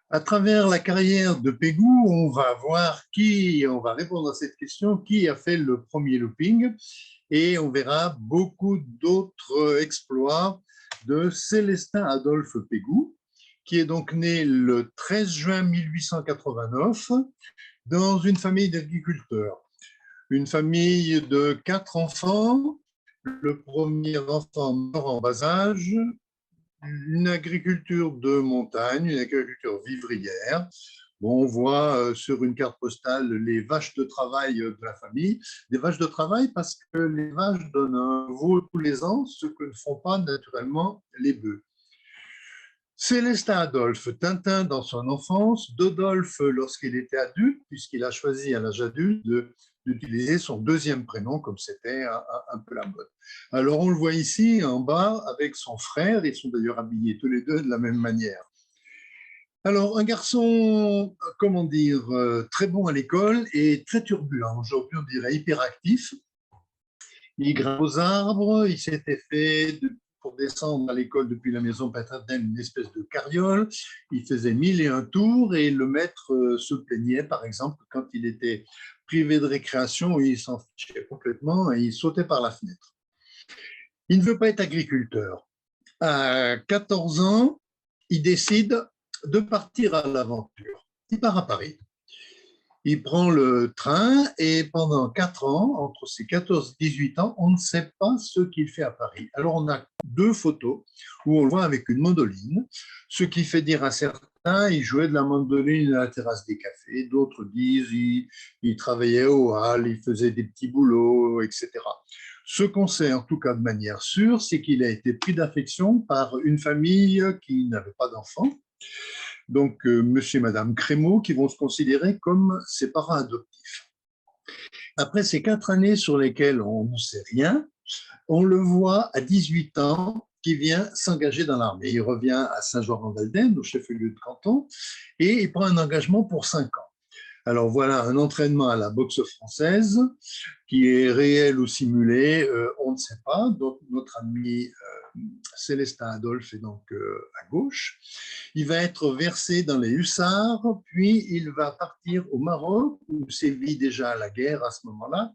À travers la carrière de Pégou, on va répondre à cette question, qui a fait le premier looping, et on verra beaucoup d'autres exploits de Célestin Adolphe Pégou, qui est donc né le 13 juin 1889 dans une famille d'agriculteurs. Une famille de 4 enfants. Le premier enfant meurt en bas âge, une agriculture de montagne, une agriculture vivrière. Bon, on voit sur une carte postale les vaches de travail de la famille. Des vaches de travail parce que les vaches donnent un veau tous les ans, ce que ne font pas naturellement les bœufs. Célestin Adolphe, Tintin dans son enfance, Dodolphe lorsqu'il était adulte, puisqu'il a choisi à l'âge adulte d'utiliser son deuxième prénom, comme c'était un peu la mode. Alors on le voit ici en bas avec son frère, ils sont d'ailleurs habillés tous les deux de la même manière. Alors un garçon, comment dire, très bon à l'école et très turbulent, aujourd'hui on dirait hyperactif. Il grimpe aux arbres, il s'était fait pour descendre à l'école depuis la maison paternelle une espèce de carriole. Il faisait 1001 tours et le maître se plaignait, par exemple, quand il était privé de récréation, il s'en fichait complètement et il sautait par la fenêtre. Il ne veut pas être agriculteur. À 14 ans, il décide de partir à l'aventure. Il part à Paris. Il prend le train et pendant 4 ans, entre ses 14 et 18 ans, on ne sait pas ce qu'il fait à Paris. Alors on a 2 photos où on le voit avec une mandoline, ce qui fait dire à certains, il jouait de la mandoline à la terrasse des cafés, d'autres disent il travaillait au hall, il faisait des petits boulots, etc. Ce qu'on sait en tout cas de manière sûre, c'est qu'il a été pris d'affection par une famille qui n'avait pas d'enfants, donc monsieur et madame Crémeau, qui vont se considérer comme ses parents adoptifs. Après ces 4 années sur lesquelles on ne sait rien, on le voit à 18 ans qui vient s'engager dans l'armée. Il revient à Saint-Jean-en-Valdaine, au chef-lieu de canton, et il prend un engagement pour 5 ans. Alors voilà un entraînement à la boxe française qui est réel ou simulé, on ne sait pas. Donc notre ami Célestin Adolphe est donc à gauche. Il va être versé dans les hussards, puis il va partir au Maroc, où sévit déjà la guerre à ce moment-là,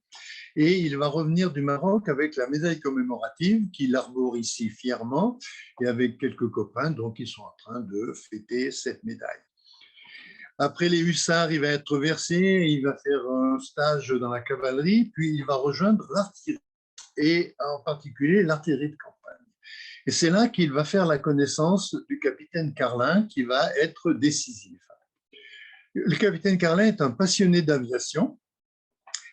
et il va revenir du Maroc avec la médaille commémorative qu'il arbore ici fièrement, et avec quelques copains, donc ils sont en train de fêter cette médaille. Après les hussards, il va être versé, il va faire un stage dans la cavalerie, puis il va rejoindre l'artillerie, et en particulier l'artillerie de campagne. Et c'est là qu'il va faire la connaissance du capitaine Carlin, qui va être décisif. Le capitaine Carlin est un passionné d'aviation,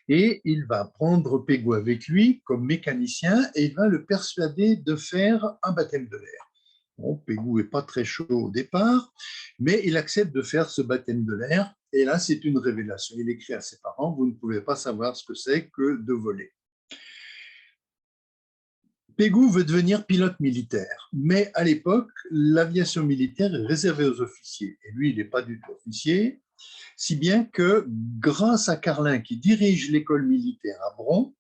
et il va prendre Pégou avec lui comme mécanicien, et il va le persuader de faire un baptême de l'air. Bon, Pégou n'est pas très chaud au départ, mais il accepte de faire ce baptême de l'air. Et là, c'est une révélation. Il écrit à ses parents, vous ne pouvez pas savoir ce que c'est que de voler. Pégou veut devenir pilote militaire, mais à l'époque, l'aviation militaire est réservée aux officiers. Et lui, il n'est pas du tout officier, si bien que, grâce à Carlin, qui dirige l'école militaire à Bron,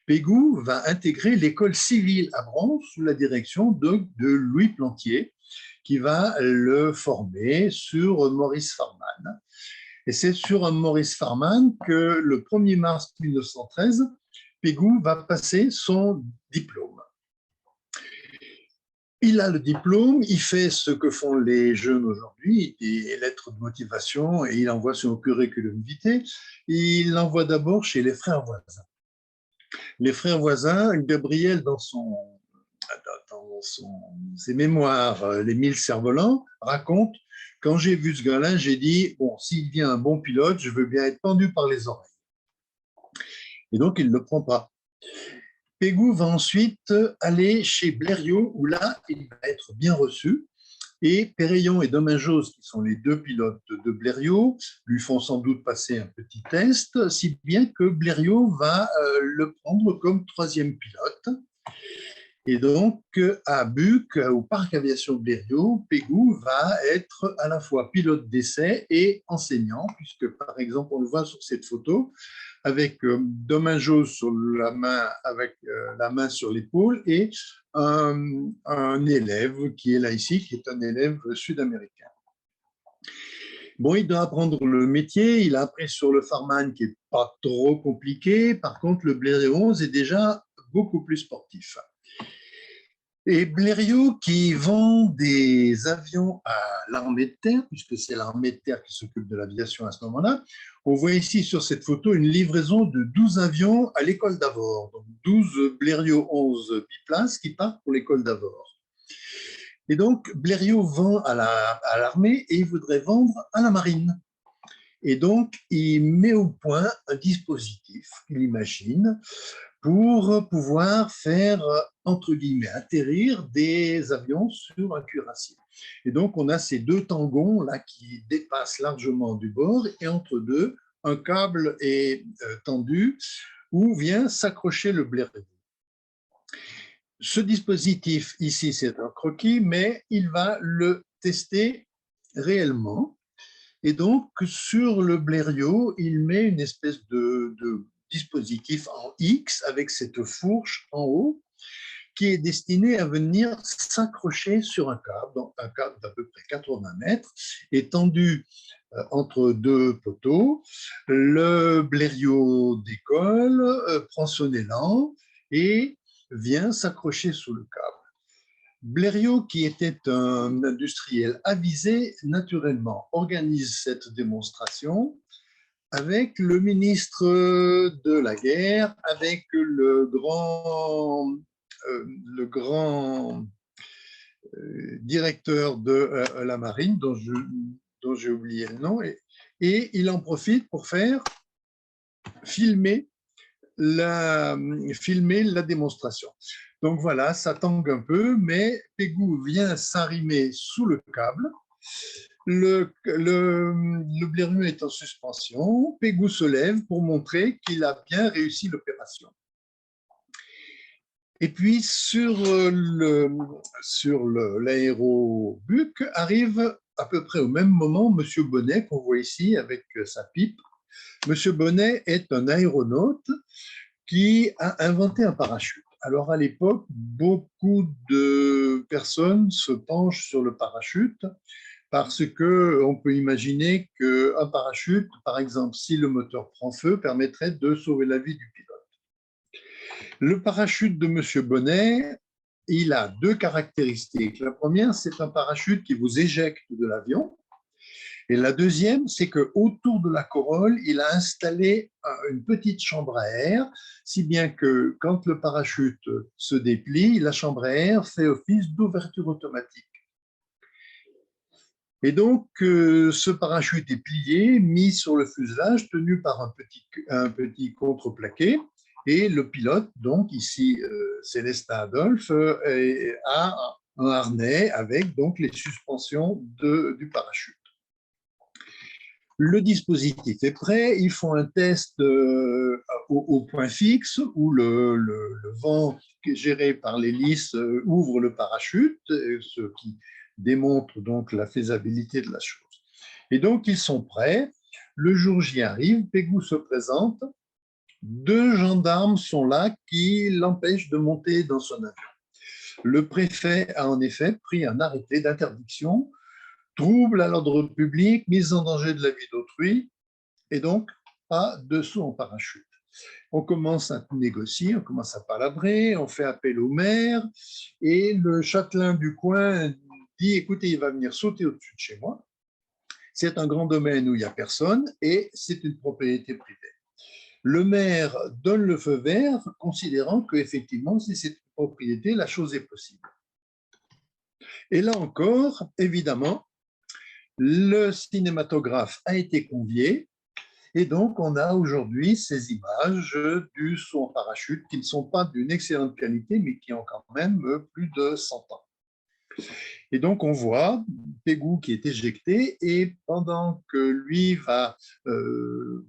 Pégou va intégrer l'école civile à Bron sous la direction de Louis Plantier, qui va le former sur Maurice Farman. Et c'est sur Maurice Farman que le 1er mars 1913, Pégou va passer son diplôme. Il a le diplôme, il fait ce que font les jeunes aujourd'hui, des lettres de motivation, et il envoie son curriculum vitae. Il l'envoie d'abord chez les frères voisins. Les frères voisins, Gabriel, dans ses mémoires, Les 1000 cerfs-volants, raconte: quand j'ai vu ce gars-là, j'ai dit, bon, s'il devient un bon pilote, je veux bien être pendu par les oreilles. Et donc, il ne le prend pas. Pégou va ensuite aller chez Blériot, où là, il va être bien reçu. Et Péreillon et Domingos, qui sont les 2 pilotes de Blériot, lui font sans doute passer un petit test, si bien que Blériot va le prendre comme 3e pilote. Et donc, à Buc, au parc aviation de Blériot, Pégou va être à la fois pilote d'essai et enseignant, puisque, par exemple, on le voit sur cette photo, avec Domingos sur la main, avec la main sur l'épaule, et un élève qui est là ici, qui est un élève sud-américain. Bon, il doit apprendre le métier, il a appris sur le Farman qui n'est pas trop compliqué. Par contre, le Blériot 11 est déjà beaucoup plus sportif. Et Blériot qui vend des avions à l'armée de terre, puisque c'est l'armée de terre qui s'occupe de l'aviation à ce moment-là. On voit ici sur cette photo une livraison de 12 avions à l'école d'Avord. Donc 12 Blériot 11 biplaces qui partent pour l'école d'Avord. Et donc Blériot vend à l'armée et il voudrait vendre à la marine. Et donc il met au point un dispositif qu'il imagine pour pouvoir faire, entre guillemets, atterrir des avions sur un cuirassé. Et donc, on a ces deux tangons là qui dépassent largement du bord et entre deux, un câble est tendu où vient s'accrocher le blériot. Ce dispositif ici, c'est un croquis, mais il va le tester réellement. Et donc, sur le blériot, il met une espèce de dispositif en X avec cette fourche en haut qui est destiné à venir s'accrocher sur un câble, donc un câble d'à peu près 80 mètres, étendu entre deux poteaux. Le blériot décolle, prend son élan et vient s'accrocher sous le câble. Blériot, qui était un industriel avisé, naturellement organise cette démonstration avec le ministre de la guerre, avec le grand directeur de la marine, dont j'ai oublié le nom, et il en profite pour faire filmer la démonstration. Donc voilà, ça tangue un peu, mais Pégou vient s'arrimer sous le câble. Le blériot est en suspension. Pégou se lève pour montrer qu'il a bien réussi l'opération. Et puis, sur l'aérobuc arrive à peu près au même moment M. Bonnet, qu'on voit ici avec sa pipe. M. Bonnet est un aéronaute qui a inventé un parachute. Alors, à l'époque, beaucoup de personnes se penchent sur le parachute parce qu'on peut imaginer qu'un parachute, par exemple, si le moteur prend feu, permettrait de sauver la vie du pilote. Le parachute de M. Bonnet, il a deux caractéristiques. La première, c'est un parachute qui vous éjecte de l'avion. Et la deuxième, c'est qu'autour de la corolle, il a installé une petite chambre à air, si bien que quand le parachute se déplie, la chambre à air fait office d'ouverture automatique. Et donc, ce parachute est plié, mis sur le fuselage, tenu par un petit contreplaqué. Et le pilote, donc ici, Célestin Adolphe, a un harnais avec donc les suspensions du parachute. Le dispositif est prêt, ils font un test au point fixe où le vent géré par l'hélice ouvre le parachute, ce qui démontre donc la faisabilité de la chose. Et donc ils sont prêts, le jour J arrive, Pégou se présente, deux gendarmes sont là qui l'empêchent de monter dans son avion. Le préfet a en effet pris un arrêté d'interdiction, trouble à l'ordre public, mise en danger de la vie d'autrui, et donc pas de saut en parachute. On commence à négocier, on commence à palabrer, on fait appel au maire, et le châtelain du coin dit, écoutez, il va venir sauter au-dessus de chez moi. C'est un grand domaine où il n'y a personne, et c'est une propriété privée. Le maire donne le feu vert, considérant qu'effectivement, si c'est une propriété, la chose est possible. Et là encore, évidemment, le cinématographe a été convié et donc on a aujourd'hui ces images du saut en parachute qui ne sont pas d'une excellente qualité mais qui ont quand même plus de 100 ans. Et donc on voit Pégou qui est éjecté et pendant que lui va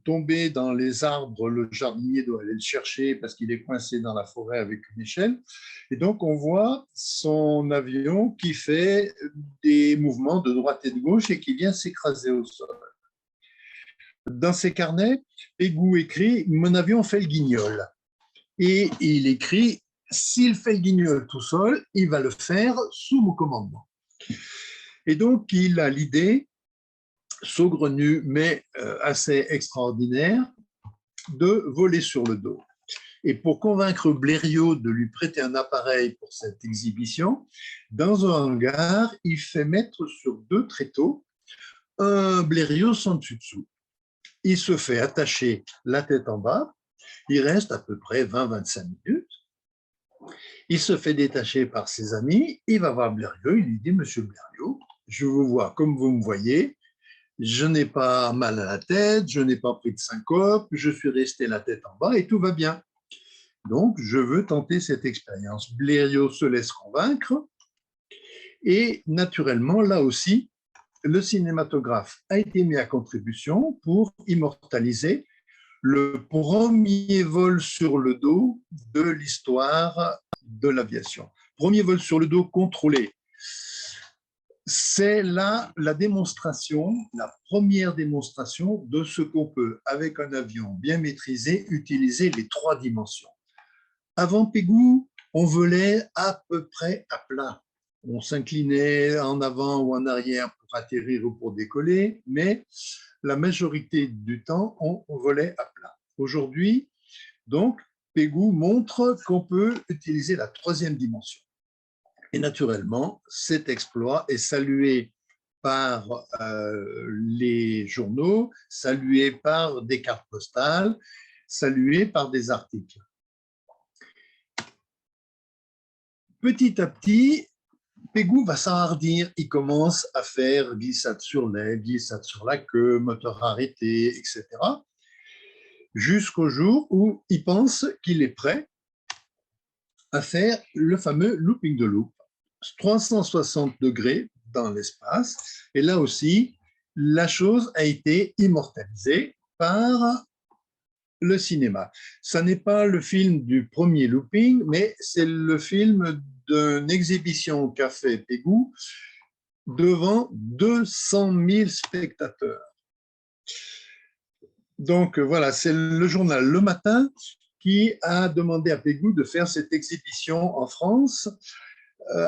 tomber dans les arbres, le jardinier doit aller le chercher parce qu'il est coincé dans la forêt avec une échelle. Et donc on voit son avion qui fait des mouvements de droite et de gauche et qui vient s'écraser au sol. Dans ses carnets, Pégou écrit « Mon avion fait le guignol ». Et il écrit « S'il fait le guignol tout seul, il va le faire sous mon commandement ». Et donc, il a l'idée saugrenu, mais assez extraordinaire, de voler sur le dos. Et pour convaincre Blériot de lui prêter un appareil pour cette exhibition, dans un hangar, il fait mettre sur 2 tréteaux un Blériot sans dessus-dessous. Il se fait attacher la tête en bas, il reste à peu près 20-25 minutes, il se fait détacher par ses amis, il va voir Blériot, il lui dit « Monsieur Blériot, je vous vois comme vous me voyez, je n'ai pas mal à la tête, je n'ai pas pris de syncope, je suis resté la tête en bas et tout va bien. Donc, je veux tenter cette expérience. » Blériot se laisse convaincre et naturellement, là aussi, le cinématographe a été mis à contribution pour immortaliser le premier vol sur le dos de l'histoire de l'aviation. Premier vol sur le dos contrôlé. C'est là la démonstration, la première démonstration de ce qu'on peut, avec un avion bien maîtrisé, utiliser les 3 dimensions. Avant Pégoud, on volait à peu près à plat. On s'inclinait en avant ou en arrière pour atterrir ou pour décoller, mais la majorité du temps, on volait à plat. Aujourd'hui, donc, Pégoud montre qu'on peut utiliser la 3e dimension. Et naturellement, cet exploit est salué par les journaux, salué par des cartes postales, salué par des articles. Petit à petit, Pégoud va s'enhardir. Il commence à faire glissade sur l'aile, glissade sur la queue, moteur arrêté, etc. Jusqu'au jour où il pense qu'il est prêt à faire le fameux looping de loop. 360 degrés dans l'espace. Et là aussi, la chose a été immortalisée par le cinéma. Ce n'est pas le film du premier looping, mais c'est le film d'une exhibition qu'a fait Pégoud devant 200 000 spectateurs. Donc voilà, c'est le journal Le Matin qui a demandé à Pégoud de faire cette exhibition en France.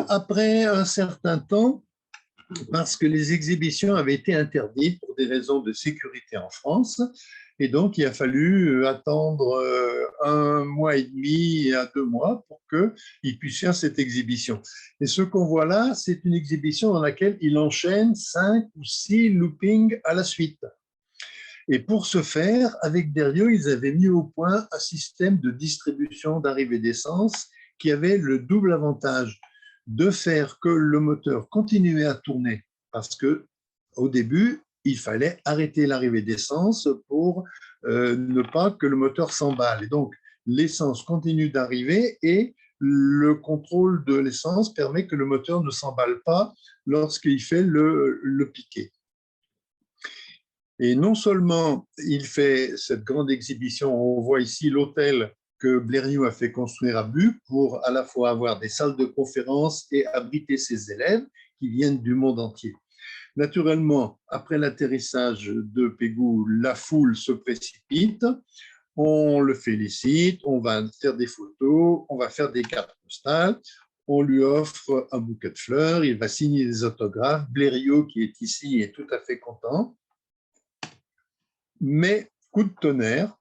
Après un certain temps, parce que les exhibitions avaient été interdites pour des raisons de sécurité en France, et donc il a fallu attendre 1 mois et demi à 2 mois pour qu'il puisse faire cette exhibition. Et ce qu'on voit là, c'est une exhibition dans laquelle il enchaîne 5 ou 6 loopings à la suite. Et pour ce faire, avec Blériot, ils avaient mis au point un système de distribution d'arrivée d'essence qui avait le double avantage de faire que le moteur continuait à tourner, parce qu'au début, il fallait arrêter l'arrivée d'essence pour ne pas que le moteur s'emballe. Et donc, l'essence continue d'arriver et le contrôle de l'essence permet que le moteur ne s'emballe pas lorsqu'il fait le piqué. Et non seulement il fait cette grande exhibition, on voit ici l'hôtel que Blériot a fait construire à Buc pour à la fois avoir des salles de conférence et abriter ses élèves qui viennent du monde entier. Naturellement, après l'atterrissage de Pégoud, la foule se précipite, on le félicite, on va faire des photos, on va faire des cartes postales, on lui offre un bouquet de fleurs, il va signer des autographes. Blériot, qui est ici, est tout à fait content. Mais, coup de tonnerre,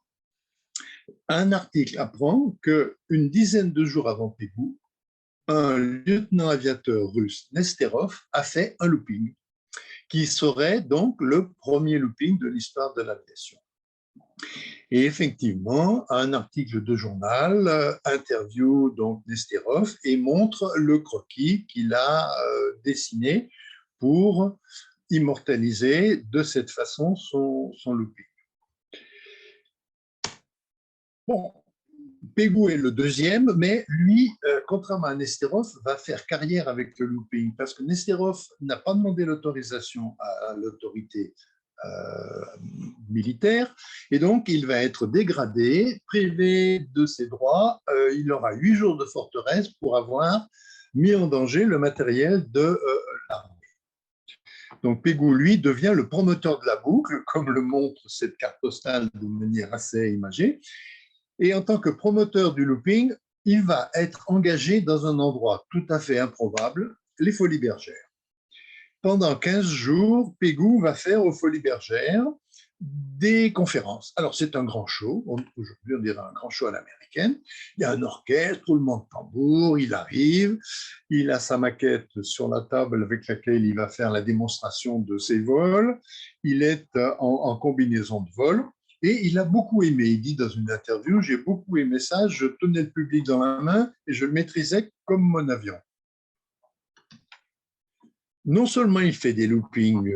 un article apprend qu'une dizaine de jours avant Pégoud, un lieutenant aviateur russe, Nesterov, a fait un looping, qui serait donc le premier looping de l'histoire de l'aviation. Et effectivement, un article de journal interviewe donc Nesterov et montre le croquis qu'il a dessiné pour immortaliser de cette façon son looping. Bon, Pégoud est le deuxième, mais lui, contrairement à Nesterov, va faire carrière avec le looping parce que Nesterov n'a pas demandé l'autorisation à l'autorité militaire et donc il va être dégradé, privé de ses droits. Il aura 8 jours de forteresse pour avoir mis en danger le matériel de l'armée. Donc Pégoud, lui, devient le promoteur de la boucle, comme le montre cette carte postale de manière assez imagée. Et en tant que promoteur du looping, il va être engagé dans un endroit tout à fait improbable, les Folies Bergères. pendant 15 jours, Pégou va faire aux Folies Bergères des conférences. Alors, c'est un grand show. Aujourd'hui, on dirait un grand show à l'américaine. Il y a un orchestre, roulement de tambour, il arrive, il a sa maquette sur la table avec laquelle il va faire la démonstration de ses vols. Il est en combinaison de vol. Et il a beaucoup aimé. Il dit dans une interview, j'ai beaucoup aimé ça, je tenais le public dans la main et je le maîtrisais comme mon avion. Non seulement il fait des loopings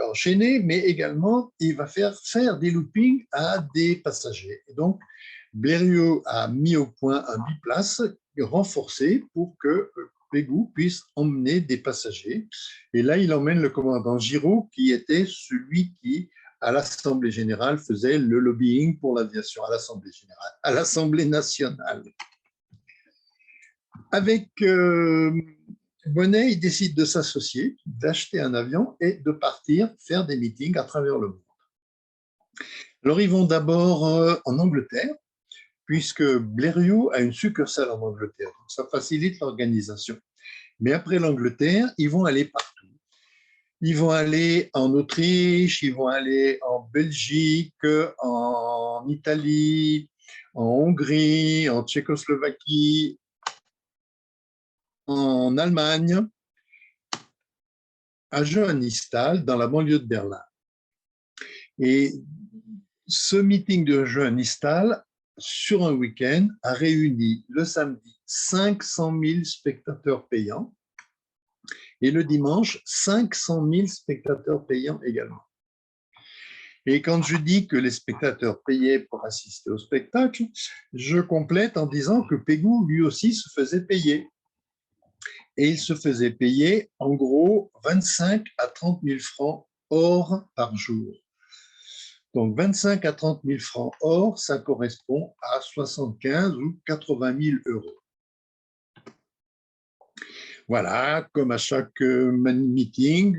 enchaînés, mais également il va faire des loopings à des passagers. Et donc, Blériot a mis au point un biplace renforcé pour que Pégou puisse emmener des passagers. Et là, il emmène le commandant Giraud, qui était celui qui, à l'Assemblée générale, faisait le lobbying pour l'aviation, à l'Assemblée générale, à l'Assemblée nationale. Avec Bonnet, il décide de s'associer, d'acheter un avion et de partir faire des meetings à travers le monde. Alors, ils vont d'abord en Angleterre, puisque Blériot a une succursale en Angleterre. Donc ça facilite l'organisation. Mais après l'Angleterre, ils vont aller partout. Ils vont aller en Autriche, ils vont aller en Belgique, en Italie, en Hongrie, en Tchécoslovaquie, en Allemagne, à Johannisthal, dans la banlieue de Berlin. Et ce meeting de Johannisthal, sur un week-end, a réuni le samedi 500 000 spectateurs payants et le dimanche 500 000 spectateurs payants également. Et quand je dis que les spectateurs payaient pour assister au spectacle, je complète en disant que Pégou, lui aussi, se faisait payer. Et il se faisait payer en gros 25 à 30 000 francs or par jour. Donc 25 à 30 000 francs or, ça correspond à 75 ou 80 000 euros. Voilà, comme à chaque meeting,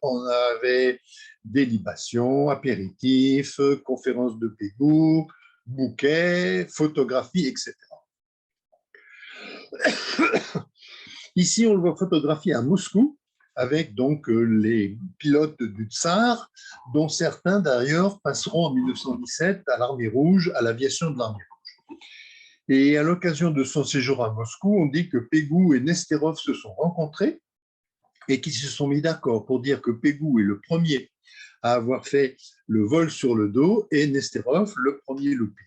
on avait des libations, apéritifs, conférences de Pégou, bouquets, photographies, etc. Ici, on le voit photographier à Moscou avec donc les pilotes du Tsar, dont certains d'ailleurs passeront en 1917 à l'Armée rouge, à l'aviation de l'Armée rouge. Et à l'occasion de son séjour à Moscou, on dit que Pégou et Nesterov se sont rencontrés et qu'ils se sont mis d'accord pour dire que Pégou est le premier à avoir fait le vol sur le dos et Nesterov le premier looping.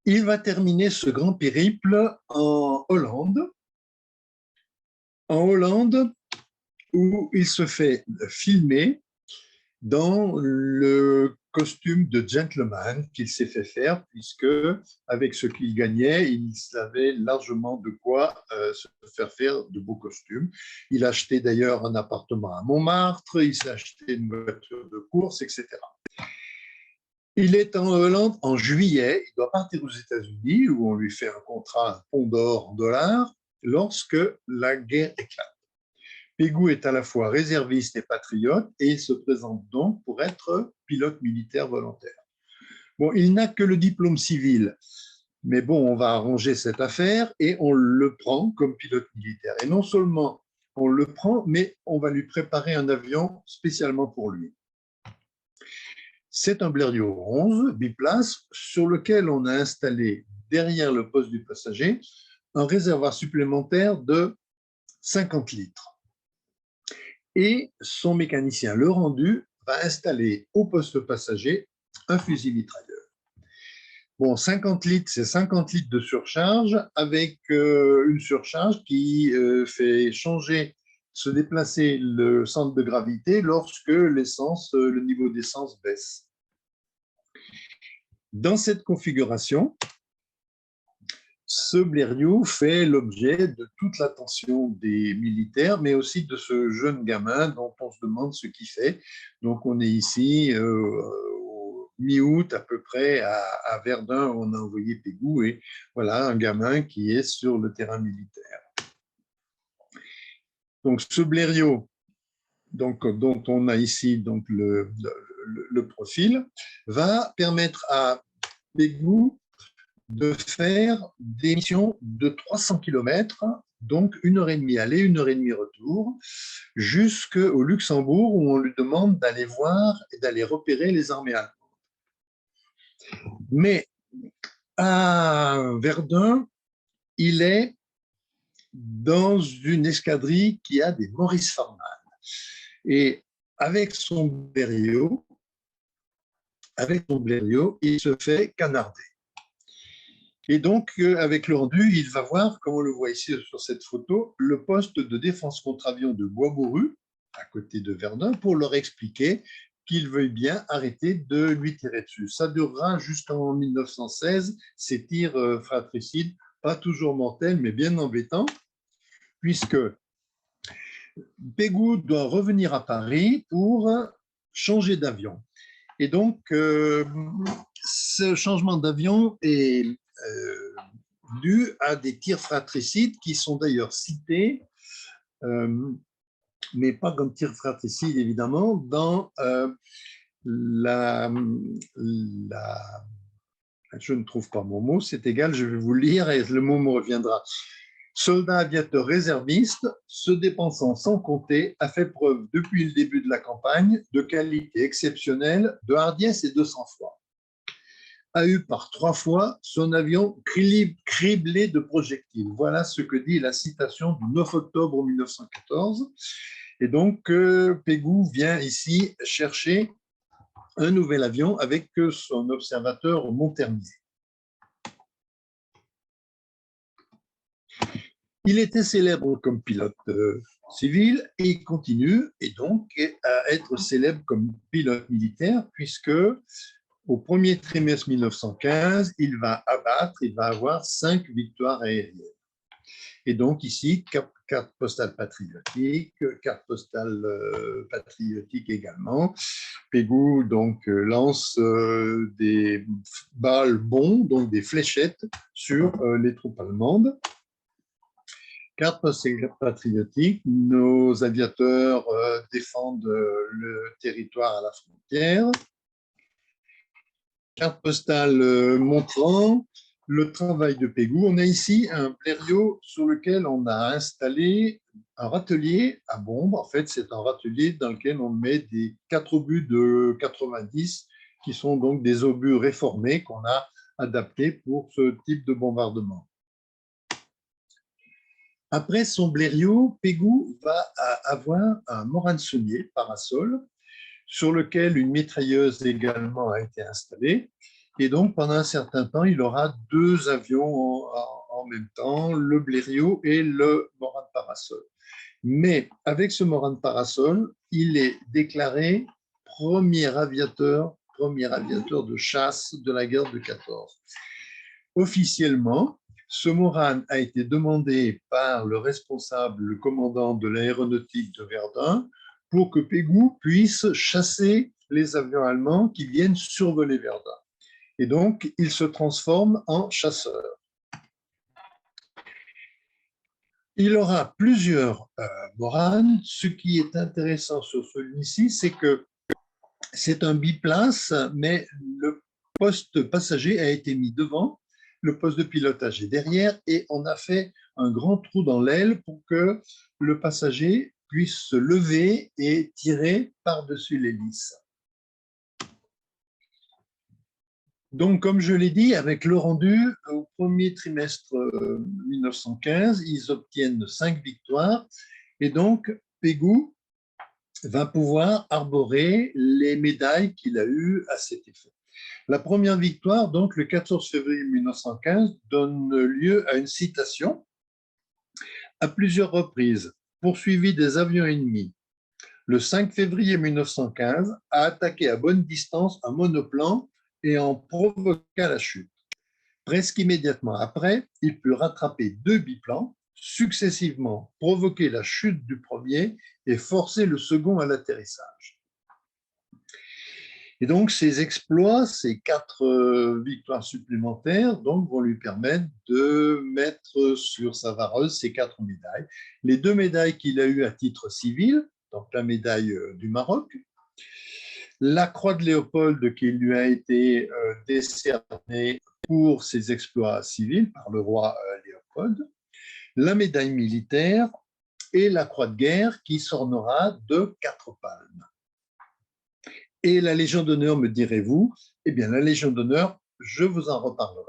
Il va terminer ce grand périple en Hollande, où il se fait filmer dans le costume de gentleman qu'il s'est fait faire, puisque avec ce qu'il gagnait, il savait largement de quoi se faire de beaux costumes. Il a acheté d'ailleurs un appartement à Montmartre, il s'est acheté une voiture de course, etc. Il est en Hollande en juillet, il doit partir aux États-Unis, où on lui fait un contrat, un pont d'or en dollars, lorsque la guerre éclate. Pégou est à la fois réserviste et patriote et il se présente donc pour être pilote militaire volontaire. Bon, il n'a que le diplôme civil, mais bon, on va arranger cette affaire et on le prend comme pilote militaire. Et non seulement on le prend, mais on va lui préparer un avion spécialement pour lui. C'est un Blériot 11 biplace sur lequel on a installé derrière le poste du passager un réservoir supplémentaire de 50 litres. Et son mécanicien, le rendu, va installer au poste passager un fusil mitrailleur. Bon, 50 litres, c'est 50 litres de surcharge avec une surcharge qui fait se déplacer le centre de gravité lorsque le niveau d'essence baisse. Dans cette configuration, ce Blériot fait l'objet de toute l'attention des militaires, mais aussi de ce jeune gamin dont on se demande ce qu'il fait. Donc, on est ici au mi-août à peu près à Verdun, où on a envoyé Pégou, et voilà un gamin qui est sur le terrain militaire. Donc, ce Blériot, donc, dont on a ici donc, le profil, va permettre à Pégou de faire des missions de 300 km donc 1 heure et demie aller, 1 heure et demie retour, jusqu'au Luxembourg où on lui demande d'aller voir et d'aller repérer les armées allemandes. Mais à Verdun, il est dans une escadrille qui a des Maurice Farman. Et avec son Blériot, il se fait canarder. Et donc, avec le rendu, il va voir, comme on le voit ici sur cette photo, le poste de défense contre-avions de Boisbourru, à côté de Verdun, pour leur expliquer qu'il veuille bien arrêter de lui tirer dessus. Ça durera jusqu'en 1916, ces tirs fratricides, pas toujours mortels, mais bien embêtants, puisque Pégoud doit revenir à Paris pour changer d'avion. Et donc, ce changement d'avion est dû à des tirs fratricides qui sont d'ailleurs cités, mais pas comme tirs fratricides évidemment, dans je ne trouve pas mon mot, c'est égal, je vais vous lire et le mot me reviendra. Soldat aviateur réserviste, se dépensant sans compter, a fait preuve depuis le début de la campagne de qualité exceptionnelle, de hardiesse et de sang-froid. A eu par 3 fois son avion criblé de projectiles. Voilà ce que dit la citation du 9 octobre 1914. Et donc, Pégoud vient ici chercher un nouvel avion avec son observateur Montermier. Il était célèbre comme pilote civil et il continue et donc à être célèbre comme pilote militaire puisque au premier trimestre 1915, il va avoir 5 victoires aériennes. Et donc ici, carte postale patriotique, carte postale patriotique également. Pégoud donc lance des balles bombes, donc des fléchettes sur les troupes allemandes. Carte postale patriotique, nos aviateurs défendent le territoire à la frontière. Carte postale montrant le travail de Pégoud. On a ici un blériot sur lequel on a installé un râtelier à bombes. En fait, c'est un râtelier dans lequel on met des 4 obus de 90 qui sont donc des obus réformés qu'on a adaptés pour ce type de bombardement. Après son blériot, Pégoud va avoir un Morane-Saulnier parasol sur lequel une mitrailleuse également a été installée. Et donc, pendant un certain temps, il aura 2 avions en même temps, le Blériot et le Morane Parasol. Mais avec ce Morane Parasol, il est déclaré premier aviateur de chasse de la guerre de 14. Officiellement, ce Morane a été demandé par le responsable, le commandant de l'aéronautique de Verdun, pour que Pégoud puisse chasser les avions allemands qui viennent survoler Verdun. Et donc, il se transforme en chasseur. Il aura plusieurs Morane. Ce qui est intéressant sur celui-ci, c'est que c'est un biplace, mais le poste passager a été mis devant, le poste de pilotage est derrière, et on a fait un grand trou dans l'aile pour que le passager puisse se lever et tirer par-dessus l'hélice. Donc, comme je l'ai dit, avec le rendu, au premier trimestre 1915, ils obtiennent 5 victoires. Et donc, Pégoud va pouvoir arborer les médailles qu'il a eues à cet effet. La première victoire, donc le 14 février 1915, donne lieu à une citation à plusieurs reprises, poursuivi des avions ennemis. Le 5 février 1915, a attaqué à bonne distance un monoplan et en provoqua la chute. Presque immédiatement après, il put rattraper 2 biplans, successivement provoquer la chute du premier et forcer le second à l'atterrissage. Et donc, ces exploits, ces 4 victoires supplémentaires, donc, vont lui permettre de mettre sur sa vareuse ces 4 médailles. Les 2 médailles qu'il a eues à titre civil, donc la médaille du Maroc, la croix de Léopold qui lui a été décernée pour ses exploits civils par le roi Léopold, la médaille militaire et la croix de guerre qui s'ornera de 4 palmes. Et la Légion d'honneur, me direz-vous? Eh bien, la Légion d'honneur, je vous en reparlerai.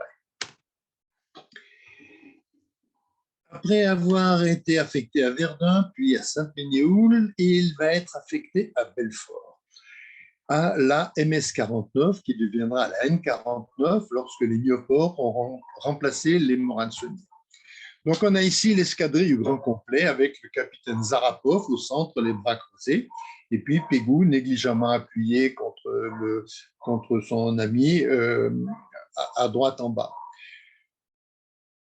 Après avoir été affecté à Verdun, puis à Saint-Ménéhould, il va être affecté à Belfort, à la MS-49, qui deviendra la N-49 lorsque les Nieuport auront remplacé les Morane-Saunier. Donc, on a ici l'escadrille au grand complet avec le capitaine Zarapov au centre, les bras croisés, et puis Pégou négligemment appuyé contre son ami à droite en bas.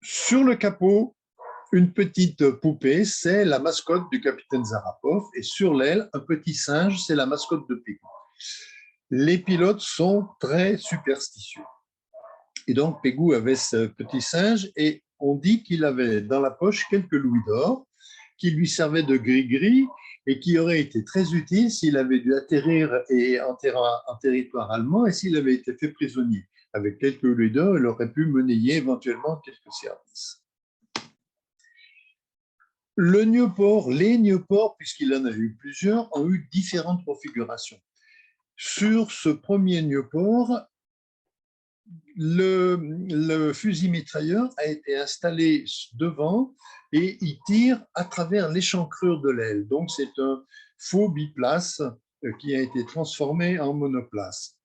Sur le capot, une petite poupée, c'est la mascotte du capitaine Zarapov, et sur l'aile, un petit singe, c'est la mascotte de Pégou. Les pilotes sont très superstitieux. Et donc, Pégou avait ce petit singe et on dit qu'il avait dans la poche quelques louis d'or qui lui servaient de gris-gris et qui auraient été très utiles s'il avait dû atterrir en territoire allemand et s'il avait été fait prisonnier. Avec quelques louis d'or, il aurait pu monnayer éventuellement quelques services. Les Nieuport, puisqu'il en a eu plusieurs, ont eu différentes configurations. Sur ce premier Nieuport, le fusil mitrailleur a été installé devant et il tire à travers l'échancrure de l'aile. Donc, c'est un faux biplace qui a été transformé en monoplace.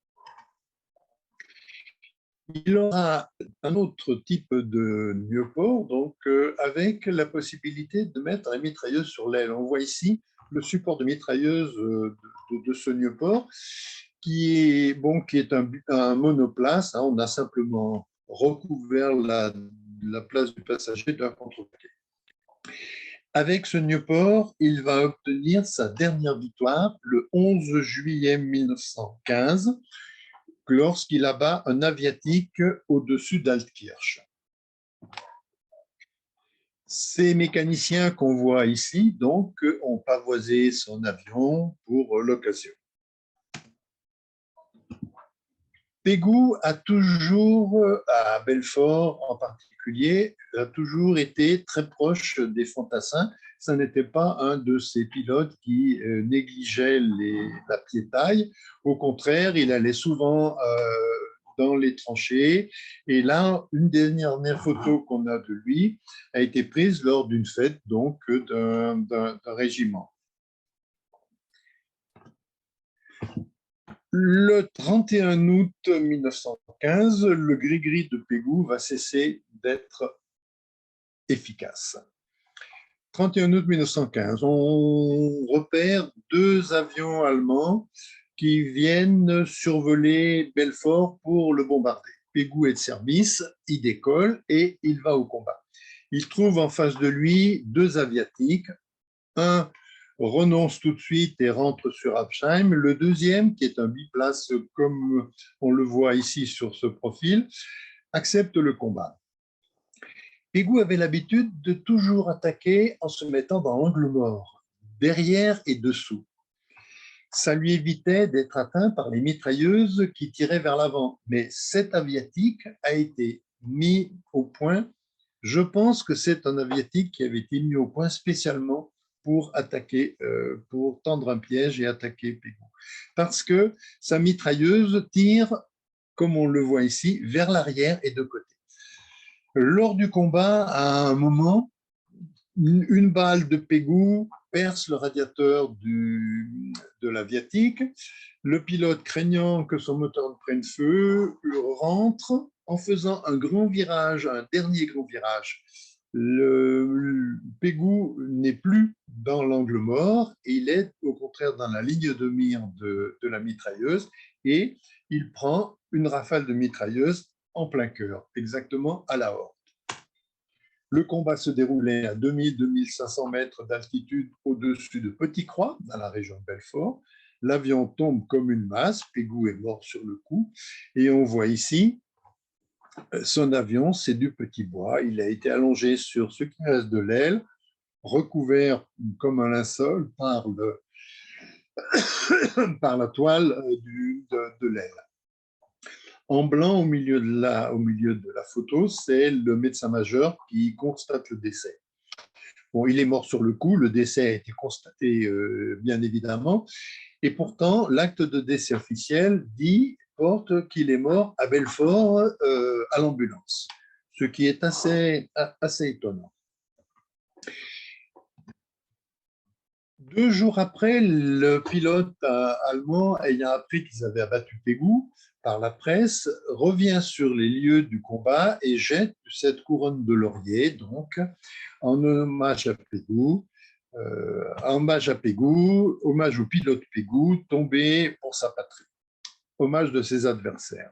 Il aura un autre type de Nieuport, donc avec la possibilité de mettre une mitrailleuse sur l'aile. On voit ici le support de mitrailleuse de ce Nieuport, qui est un monoplace. Hein, on a simplement recouvert la place du passager d'un contre-pied. Avec ce Nieuport, il va obtenir sa dernière victoire le 11 juillet 1915, lorsqu'il abat un aviatique au-dessus d'Altkirch. Ces mécaniciens qu'on voit ici, donc, ont pavoisé son avion pour l'occasion. Pégou a toujours, à Belfort en particulier, a toujours été très proche des fantassins. Ce n'était pas un de ces pilotes qui négligeait la piétaille. Au contraire, il allait souvent dans les tranchées. Et là, une dernière photo qu'on a de lui a été prise lors d'une fête donc d'un régiment. Le 31 août 1915, le gris-gris de Pégou va cesser d'être efficace. 31 août 1915, on repère 2 avions allemands qui viennent survoler Belfort pour le bombarder. Pégou est de service, il décolle et il va au combat. Il trouve en face de lui 2 aviatiques, un renonce tout de suite et rentre sur Absheim. Le deuxième, qui est un biplace comme on le voit ici sur ce profil, accepte le combat. Pégou avait l'habitude de toujours attaquer en se mettant dans l'angle mort, derrière et dessous. Ça lui évitait d'être atteint par les mitrailleuses qui tiraient vers l'avant. Mais cet aviatique a été mis au point. Je pense que c'est un aviatique qui avait été mis au point spécialement pour attaquer, pour tendre un piège et attaquer Pégou. Parce que sa mitrailleuse tire, comme on le voit ici, vers l'arrière et de côté. Lors du combat, à un moment, une balle de Pégou perce le radiateur de l'aviatique. Le pilote, craignant que son moteur prenne feu, rentre en faisant un grand virage, un dernier grand virage. Le Pégou n'est plus dans l'angle mort, il est au contraire dans la ligne de mire de la mitrailleuse et il prend une rafale de mitrailleuse en plein cœur, exactement à la horte. Le combat se déroulait à 2000-2500 mètres d'altitude au-dessus de Petit-Croix, dans la région de Belfort. L'avion tombe comme une masse, Pégou est mort sur le coup, et on voit ici son avion, c'est du petit bois. Il a été allongé sur ce qui reste de l'aile, recouvert comme un linceul par la toile de l'aile. En blanc, au milieu de la photo, c'est le médecin-major qui constate le décès. Bon, il est mort sur le coup, le décès a été constaté bien évidemment, et pourtant l'acte de décès officiel porte qu'il est mort à Belfort à l'ambulance, ce qui est assez étonnant. 2 jours après, le pilote allemand, ayant appris qu'ils avaient abattu Pégou par la presse, revient sur les lieux du combat et jette cette couronne de laurier, donc en hommage à Pégou, hommage au pilote Pégou tombé pour sa patrie, hommage de ses adversaires.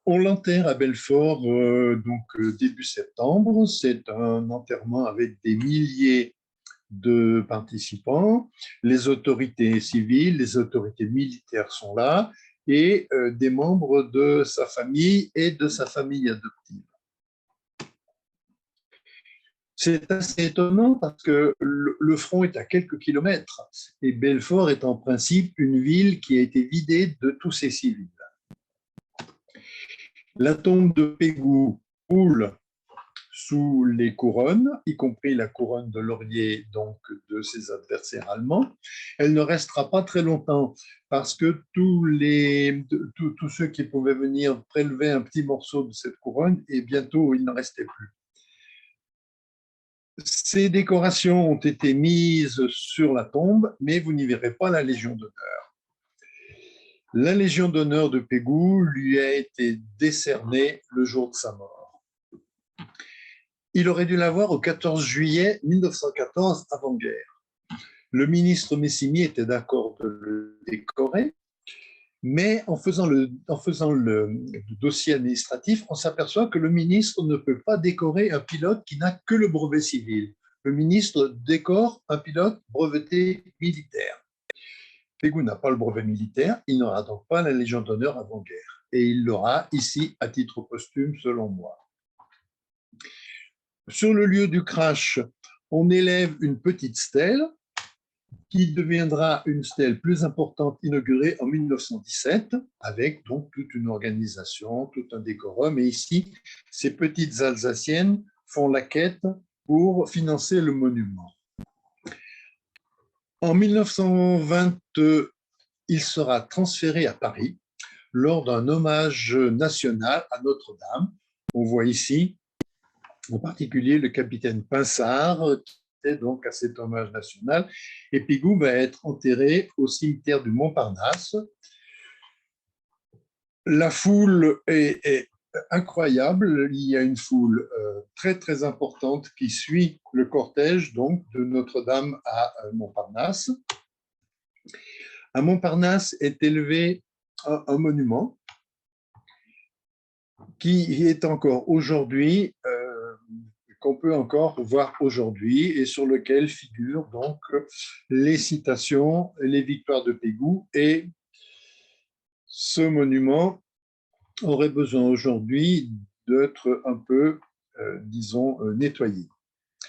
On l'enterre à Belfort début septembre. C'est un enterrement avec des milliers de participants. Les autorités civiles, les autorités militaires sont là et des membres de sa famille et de sa famille adoptive. C'est assez étonnant parce que le front est à quelques kilomètres et Belfort est en principe une ville qui a été vidée de tous ses civils. La tombe de Pégou coule sous les couronnes, y compris la couronne de laurier donc de ses adversaires allemands. Elle ne restera pas très longtemps parce que tous ceux qui pouvaient venir prélever un petit morceau de cette couronne et bientôt il ne restait plus. Ces décorations ont été mises sur la tombe, mais vous n'y verrez pas la Légion d'honneur. La Légion d'honneur de Pégou lui a été décernée le jour de sa mort. Il aurait dû l'avoir au 14 juillet 1914, avant-guerre. Le ministre Messimy était d'accord de le décorer, mais en faisant le dossier administratif, on s'aperçoit que le ministre ne peut pas décorer un pilote qui n'a que le brevet civil. Le ministre décore un pilote breveté militaire. Pégou n'a pas le brevet militaire, il n'aura donc pas la Légion d'honneur avant-guerre. Et il l'aura ici à titre posthume, selon moi. Sur le lieu du crash, on élève une petite stèle qui deviendra une stèle plus importante inaugurée en 1917, avec donc toute une organisation, tout un décorum. Et ici, ces petites Alsaciennes font la quête pour financer le monument. En 1920, il sera transféré à Paris lors d'un hommage national à Notre-Dame. On voit ici, en particulier, le capitaine Pinsard, qui était donc à cet hommage national. Et Pégou va être enterré au cimetière du Montparnasse. La foule est incroyable. Il y a une foule très, très importante qui suit le cortège donc, de Notre-Dame à Montparnasse. À Montparnasse est élevé un monument qui est encore aujourd'hui, qu'on peut encore voir aujourd'hui et sur lequel figurent donc les citations, les victoires de Pégou. Et ce monument aurait besoin aujourd'hui d'être un peu, disons, nettoyé.